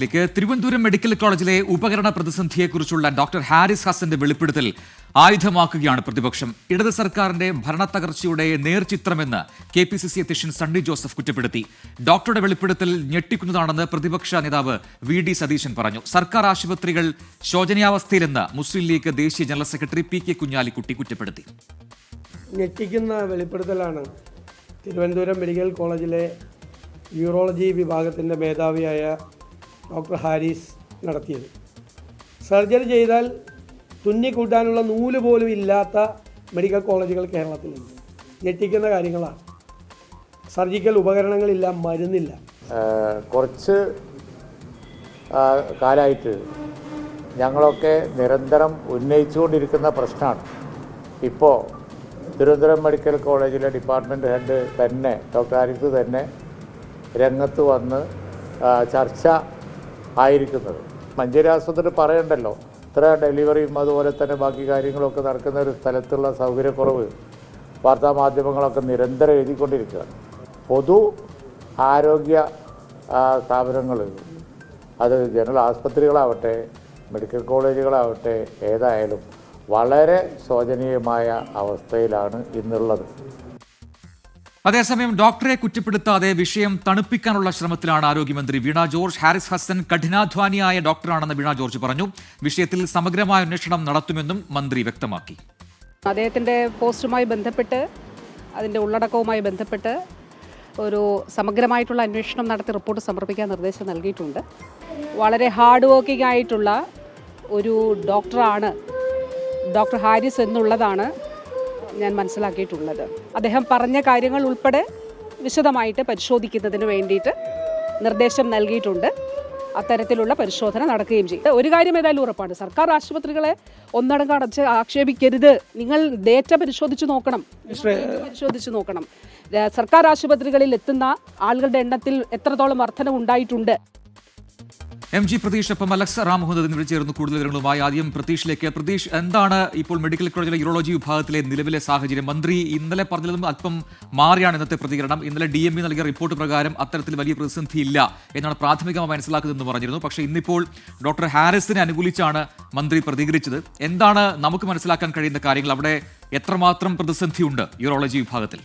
Thiruvananthapuram medical കോളേജിലെ ഉപകരണ പ്രതിസന്ധിയെക്കുറിച്ചുള്ള doctor Haris ഹസന്റെ വെളിപ്പെടുത്തൽ ആയുധമാക്കുകയാണ് പ്രതിപക്ഷം. ഇടത് സർക്കാരിന്റെ ഭരണത്തകർച്ചയുടെ നേർചിത്രമെന്ന് KPCC അധ്യക്ഷൻ സണ്ണി ജോസഫ് കുറ്റപ്പെടുത്തി. ഡോക്ടറുടെ വെളിപ്പെടുത്തൽ ഞെട്ടിക്കുന്നതാണെന്ന് പ്രതിപക്ഷ നേതാവ് VD സതീശൻ പറഞ്ഞു. സർക്കാർ ആശുപത്രികൾ ശോചനീയാവസ്ഥയിലെന്ന് മുസ്ലിം ലീഗ് ദേശീയ ജനറൽ സെക്രട്ടറി PK കുഞ്ഞാലിക്കുട്ടി കുറ്റപ്പെടുത്തി. ഞെട്ടിക്കുന്ന വെളിപ്പെടുത്തലാണ് തിരുവനന്തപുരം മെഡിക്കൽ കോളേജിലെ യൂറോളജി വിഭാഗത്തിൻ്റെ മേധാവിയായ ഡോക്ടർ ഹാരിസ് നടത്തിയത്. സർജറി ചെയ്താൽ തുന്നിക്കൂട്ടാനുള്ള നൂല് പോലും ഇല്ലാത്ത മെഡിക്കൽ കോളേജുകൾ കേരളത്തിലുണ്ട്. ഞെട്ടിക്കുന്ന കാര്യങ്ങളാണ്. സർജിക്കൽ ഉപകരണങ്ങളില്ല, മരുന്നില്ല. കുറച്ച് കാലമായിട്ട് ഞങ്ങളൊക്കെ നിരന്തരം ഉന്നയിച്ചുകൊണ്ടിരിക്കുന്ന പ്രശ്നമാണ്. ഇപ്പോൾ തിരുവനന്തപുരം മെഡിക്കൽ കോളേജിലെ ഡിപ്പാർട്ട്മെൻറ്റ് ഹെഡ് തന്നെ ഡോക്ടർ ഹാരിസ് തന്നെ രംഗത്ത് വന്ന് ചർച്ച ആയിരിക്കുന്നത്. മഞ്ചേരി ആശുപത്രി പറയണ്ടല്ലോ, ഇത്ര ഡെലിവറിയും അതുപോലെ തന്നെ ബാക്കി കാര്യങ്ങളൊക്കെ നടക്കുന്ന ഒരു സ്ഥലത്തുള്ള സൗകര്യക്കുറവ് വാർത്താമാധ്യമങ്ങളൊക്കെ നിരന്തരം എഴുതിക്കൊണ്ടിരിക്കുകയാണ്. പൊതു ആരോഗ്യ സ്ഥാപനങ്ങൾ, അത് ജനറൽ ആശുപത്രികളാവട്ടെ മെഡിക്കൽ കോളേജുകളാവട്ടെ ഏതായാലും വളരെ ശോചനീയമായ അവസ്ഥയിലാണ് ഇന്നുള്ളത്. അതേസമയം ഡോക്ടറെ കുറ്റപ്പെടുത്താതെ വിഷയം തണുപ്പിക്കാനുള്ള ശ്രമത്തിലാണ് ആരോഗ്യമന്ത്രി വീണ ജോർജ്. ഹാരിസ് ഹസൻ കഠിനാധ്വാനിയായ ഡോക്ടറാണെന്ന് വീണ ജോർജ് പറഞ്ഞു. വിഷയത്തിൽ സമഗ്രമായ അന്വേഷണം നടത്തുമെന്നും മന്ത്രി വ്യക്തമാക്കി. അദ്ദേഹത്തിൻ്റെ പോസ്റ്റുമായി ബന്ധപ്പെട്ട് അതിൻ്റെ ഉള്ളടക്കവുമായി ബന്ധപ്പെട്ട് ഒരു സമഗ്രമായിട്ടുള്ള അന്വേഷണം നടത്തി റിപ്പോർട്ട് സമർപ്പിക്കാൻ നിർദ്ദേശം നൽകിയിട്ടുണ്ട്. വളരെ ഹാർഡ് വർക്കിംഗ് ആയിട്ടുള്ള ഒരു ഡോക്ടറാണ് ഡോക്ടർ ഹാരിസ് എന്നുള്ളതാണ് ഞാൻ മനസ്സിലാക്കിയിട്ടുള്ളത്. അദ്ദേഹം പറഞ്ഞ കാര്യങ്ങൾ ഉൾപ്പെടെ വിശദമായിട്ട് പരിശോധിക്കുന്നതിന് വേണ്ടിയിട്ട് നിർദ്ദേശം നൽകിയിട്ടുണ്ട്. അത്തരത്തിലുള്ള പരിശോധന നടക്കുകയും ചെയ്യും. ഒരു കാര്യം ഏതായാലും ഉറപ്പാണ്, സർക്കാർ ആശുപത്രികളെ ഒന്നടങ്കം അടച്ച് ആക്ഷേപിക്കരുത്. നിങ്ങൾ ഡേറ്റ പരിശോധിച്ച് നോക്കണം. സർക്കാർ ആശുപത്രികളിൽ എത്തുന്ന ആളുകളുടെ എണ്ണത്തിൽ എത്രത്തോളം വർധന ഉണ്ടായിട്ടുണ്ട്. MG പ്രതീഷൊപ്പം അലക്സ് റാമുഹമ്മദ് എന്നിവർ ചേർന്ന് കൂടുതൽ വിവരങ്ങളുമായി. ആദ്യം പ്രതീഷിലേക്ക്. പ്രതീഷ്, എന്താണ് ഇപ്പോൾ മെഡിക്കൽ കോളേജിലെ യൂറോളജി വിഭാഗത്തിലെ നിലവിലെ സാഹചര്യം? മന്ത്രി ഇന്നലെ പറഞ്ഞതിലും അല്പം മാറിയാണ് ഇന്നത്തെ പ്രതികരണം. ഇന്നലെ DME നൽകിയ റിപ്പോർട്ട് പ്രകാരം അത്തരത്തിൽ വലിയ പ്രതിസന്ധി ഇല്ല എന്നാണ് പ്രാഥമികമായി മനസ്സിലാക്കുന്നതെന്ന് പറഞ്ഞിരുന്നു. പക്ഷേ ഇന്നിപ്പോൾ ഡോക്ടർ ഹാരിസിനെ അനുകൂലിച്ചാണ് മന്ത്രി പ്രതികരിച്ചത്. എന്താണ് നമുക്ക് മനസ്സിലാക്കാൻ കഴിയുന്ന കാര്യങ്ങൾ? അവിടെ എത്രമാത്രം പ്രതിസന്ധിയുണ്ട് യൂറോളജി വിഭാഗത്തിൽ?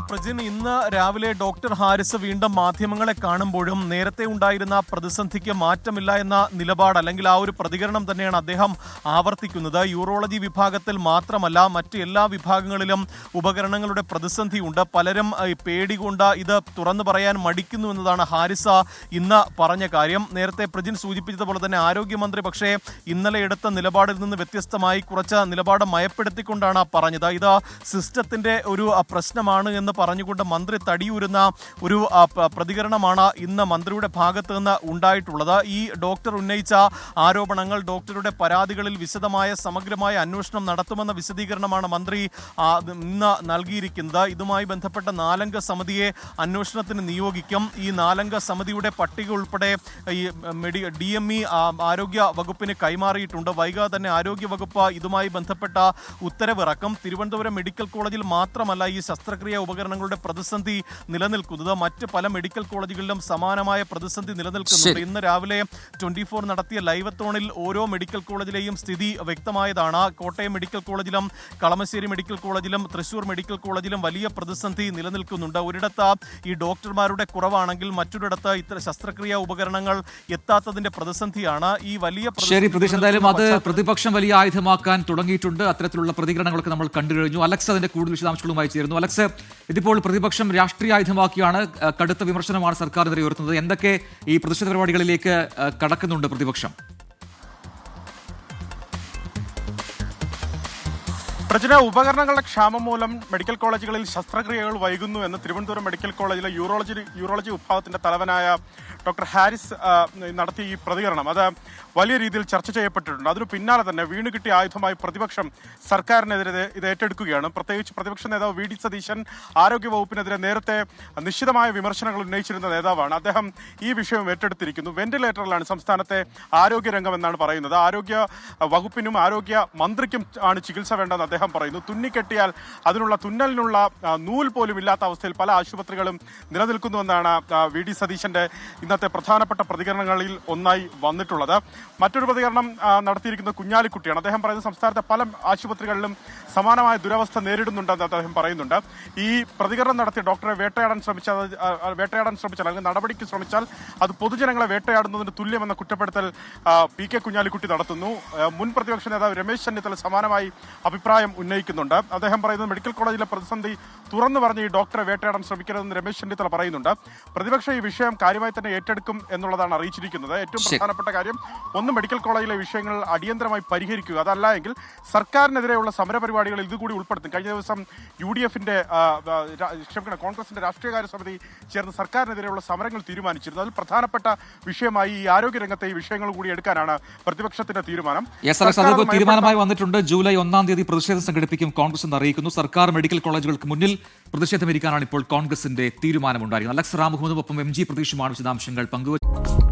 പ്രജിൻ, ഇന്ന് രാവിലെ ഡോക്ടർ ഹാരിസ് വീണ്ടും മാധ്യമങ്ങളെ കാണുമ്പോഴും നേരത്തെ ഉണ്ടായിരുന്ന പ്രതിസന്ധിക്ക് മാറ്റമില്ല എന്ന നിലപാട് അല്ലെങ്കിൽ ആ ഒരു പ്രതികരണം തന്നെയാണ് അദ്ദേഹം ആവർത്തിക്കുന്നത്. യൂറോളജി വിഭാഗത്തിൽ മാത്രമല്ല മറ്റ് എല്ലാ വിഭാഗങ്ങളിലും ഉപകരണങ്ങളുടെ പ്രതിസന്ധിയുണ്ട്. പലരും പേടി കൊണ്ട് ഇത് തുറന്നു പറയാൻ മടിക്കുന്നു എന്നതാണ് ഹാരിസ് ഇന്ന് പറഞ്ഞ കാര്യം. നേരത്തെ പ്രജിൻ സൂചിപ്പിച്ചതുപോലെ തന്നെ ആരോഗ്യമന്ത്രി പക്ഷേ ഇന്നലെ എടുത്ത നിലപാടിൽ നിന്ന് വ്യത്യസ്തമായി കുറച്ച് നിലപാട് മയപ്പെടുത്തിക്കൊണ്ടാണ് പറഞ്ഞത്. ഇത് സിസ്റ്റത്തിന്റെ ഒരു പ്രശ്നമാണ് എന്ന് പറഞ്ഞുകൊണ്ട് മന്ത്രി തടിയൂരുന്ന ഒരു പ്രതികരണമാണ് ഇന്ന് മന്ത്രിയുടെ ഭാഗത്ത് നിന്ന് ഉണ്ടായിട്ടുള്ളത്. ഈ ഡോക്ടർ ഉന്നയിച്ച ആരോപണങ്ങൾ, ഡോക്ടറുടെ പരാതികളിൽ വിശദമായ സമഗ്രമായ അന്വേഷണം നടത്തുമെന്ന വിശദീകരണമാണ് മന്ത്രി ഇന്ന് നൽകിയിരിക്കുന്നത്. ഇതുമായി ബന്ധപ്പെട്ട 4 അംഗ സമിതിയെ അന്വേഷണത്തിന് നിയോഗിക്കും. ഈ 4 അംഗ സമിതിയുടെ പട്ടിക ഉൾപ്പെടെ ഈ DME ആരോഗ്യ വകുപ്പിന് കൈമാറിയിട്ടുണ്ട്. വൈകാതെ തന്നെ ആരോഗ്യ വകുപ്പ് ഇതുമായി ബന്ധപ്പെട്ട ഉത്തരവിറക്കും. തിരുവനന്തപുരം മെഡിക്കൽ കോളേജിൽ മാത്രമല്ല ഈ ശസ്ത്രക്രിയ ഉപകരണങ്ങളുടെ പ്രതിസന്ധി നിലനിൽക്കുന്നത്. മറ്റ് പല മെഡിക്കൽ കോളേജുകളിലും സമാനമായ പ്രതിസന്ധി നിലനിൽക്കുന്നുണ്ട്. ഇന്ന് രാവിലെ 24 നടത്തിയ ലൈവത്തോണിൽ ഓരോ മെഡിക്കൽ കോളേജിലെയും സ്ഥിതി വ്യക്തമായതാണ്. കോട്ടയം മെഡിക്കൽ കോളേജിലും കളമശ്ശേരി മെഡിക്കൽ കോളേജിലും തൃശൂർ മെഡിക്കൽ കോളേജിലും വലിയ പ്രതിസന്ധി നിലനിൽക്കുന്നുണ്ട്. ഒരിടത്ത് ഈ ഡോക്ടർമാരുടെ കുറവാണെങ്കിൽ മറ്റൊരിടത്ത് ഇത്തരം ശസ്ത്രക്രിയ ഉപകരണങ്ങൾ എത്താത്തതിന്റെ പ്രതിസന്ധിയാണ് ഈ വലിയ എന്തായാലും അത് പ്രതിപക്ഷം വലിയ ആയുധമാക്കാൻ തുടങ്ങിയിട്ടുണ്ട്. അത്തരത്തിലുള്ള പ്രതികരണങ്ങളൊക്കെ നമ്മൾ കണ്ടു കഴിഞ്ഞു. അലക്സ് അതിന്റെ കൂടുതൽ വിശദാംശങ്ങളുമായി ചേരുന്നു. അലക്സ്, ഇതിപ്പോൾ പ്രതിപക്ഷം രാഷ്ട്രീയ ആയുധമാക്കിയാണ്, കടുത്ത വിമർശനമാണ് സർക്കാരിനെതിരെ ഉയർത്തുന്നത്. എന്തൊക്കെ ഈ പ്രതിഷേധ പരിപാടികളിലേക്ക് കടക്കുന്നുണ്ട് പ്രതിപക്ഷം? പ്രചന ഉപകരണങ്ങളുടെ ക്ഷാമം മൂലം മെഡിക്കൽ കോളേജുകളിൽ ശസ്ത്രക്രിയകൾ വൈകുന്നു എന്ന് തിരുവനന്തപുരം മെഡിക്കൽ കോളേജിലെ യൂറോളജി വിഭാഗത്തിന്റെ തലവനായ ഡോക്ടർ ഹാരിസ് നടത്തിയ ഈ പ്രതികരണം അത് വലിയ രീതിയിൽ ചർച്ച ചെയ്യപ്പെട്ടിട്ടുണ്ട്. അതിനു പിന്നാലെ തന്നെ വീണു കിട്ടിയ ആയുധമായി പ്രതിപക്ഷം സർക്കാരിനെതിരെ ഇത് ഏറ്റെടുക്കുകയാണ്. പ്രത്യേകിച്ച് പ്രതിപക്ഷ നേതാവ് VD സതീശൻ ആരോഗ്യ വകുപ്പിനെതിരെ നേരത്തെ നിശ്ചിതമായ വിമർശനങ്ങൾ ഉന്നയിച്ചിരുന്ന നേതാവാണ്. അദ്ദേഹം ഈ വിഷയം ഏറ്റെടുത്തിരിക്കുന്നു. വെന്റിലേറ്ററിലാണ് സംസ്ഥാനത്തെ ആരോഗ്യരംഗം എന്നാണ് പറയുന്നത്. ആരോഗ്യ വകുപ്പിനും ആരോഗ്യ മന്ത്രിക്കും ആണ് ചികിത്സ വേണ്ടെന്ന് അദ്ദേഹം അദ്ദേഹം പറയുന്നു. തുന്നിക്കെട്ടിയാൽ അതിനുള്ള തുന്നലിനുള്ള നൂൽ പോലും ഇല്ലാത്ത അവസ്ഥയിൽ പല ആശുപത്രികളും നിലനിൽക്കുന്നുവെന്നാണ് VD സതീശന്റെ ഇന്നത്തെ പ്രധാനപ്പെട്ട പ്രതികരണങ്ങളിൽ ഒന്നായി വന്നിട്ടുള്ളത്. മറ്റൊരു പ്രതികരണം നടത്തിയിരിക്കുന്നത് കുഞ്ഞാലിക്കുട്ടിയാണ്. അദ്ദേഹം പറയുന്നത് സംസ്ഥാനത്തെ പല ആശുപത്രികളിലും സമാനമായ ദുരവസ്ഥ നേരിടുന്നുണ്ടെന്ന് അദ്ദേഹം പറയുന്നുണ്ട്. ഈ പ്രതികരണം നടത്തിയ ഡോക്ടറെ വേട്ടയാടാൻ ശ്രമിച്ചാൽ അല്ലെങ്കിൽ നടപടിക്ക് ശ്രമിച്ചാൽ അത് പൊതുജനങ്ങളെ വേട്ടയാടുന്നതിന് തുല്യമെന്ന കുറ്റപ്പെടുത്തൽ PK കുഞ്ഞാലിക്കുട്ടി നടത്തുന്നു. മുൻ പ്രതിപക്ഷ നേതാവ് രമേശ് ചെന്നിത്തല സമാനമായി അഭിപ്രായം ഉന്നയിക്കുന്നുണ്ട്. അദ്ദേഹം പറയുന്നത് മെഡിക്കൽ കോളേജിലെ പ്രതിസന്ധി തുറന്നു പറഞ്ഞ് ഈ ഡോക്ടറെ വേട്ടയാടാൻ ശ്രമിക്കരുതെന്ന് രമേശ് ചെന്നിത്തല പറയുന്നുണ്ട്. പ്രതിപക്ഷം ഈ വിഷയം കാര്യമായി തന്നെ ഏറ്റെടുക്കും എന്നുള്ളതാണ് അറിയിച്ചിരിക്കുന്നത്. ഏറ്റവും പ്രധാനപ്പെട്ട കാര്യം ഒന്ന്, മെഡിക്കൽ കോളേജിലെ വിഷയങ്ങൾ അടിയന്തരമായി പരിഹരിക്കുക. അതല്ല എങ്കിൽ സർക്കാരിനെതിരെയുള്ള സമരപരിപാടികളിൽ ഇതുകൂടി ഉൾപ്പെടുത്തും. കഴിഞ്ഞ ദിവസം UDFന്റെ കോൺഗ്രസിന്റെ രാഷ്ട്രീയകാര്യ സമിതി ചേർന്ന് സർക്കാരിനെതിരെയുള്ള സമരങ്ങൾ തീരുമാനിച്ചിരുന്നു. അതിൽ പ്രധാനപ്പെട്ട വിഷയമായി ഈ ആരോഗ്യരംഗത്തെ ഈ വിഷയങ്ങൾ കൂടി എടുക്കാനാണ് പ്രതിപക്ഷത്തിന്റെ തീരുമാനം. തീരുമാനമായി വന്നിട്ടുണ്ട്. ജൂലൈ 1-ാം തീയതി പ്രതിഷേധം സംഘടിപ്പിക്കും കോൺഗ്രസ് എന്ന് അറിയിക്കുന്നു. സർക്കാർ മെഡിക്കൽ കോളേജുകൾക്ക് മുന്നിൽ പ്രതിഷേധമിരിക്കാനാണ് ഇപ്പോൾ കോൺഗ്രസിന്റെ തീരുമാനമുണ്ടായിരിക്കുന്നത്. അലക്സ് റാം മുഹമ്മദും ഒപ്പം MG പ്രതീഷുമാണ് വിശദാംശങ്ങൾ പങ്കുവച്ചത്.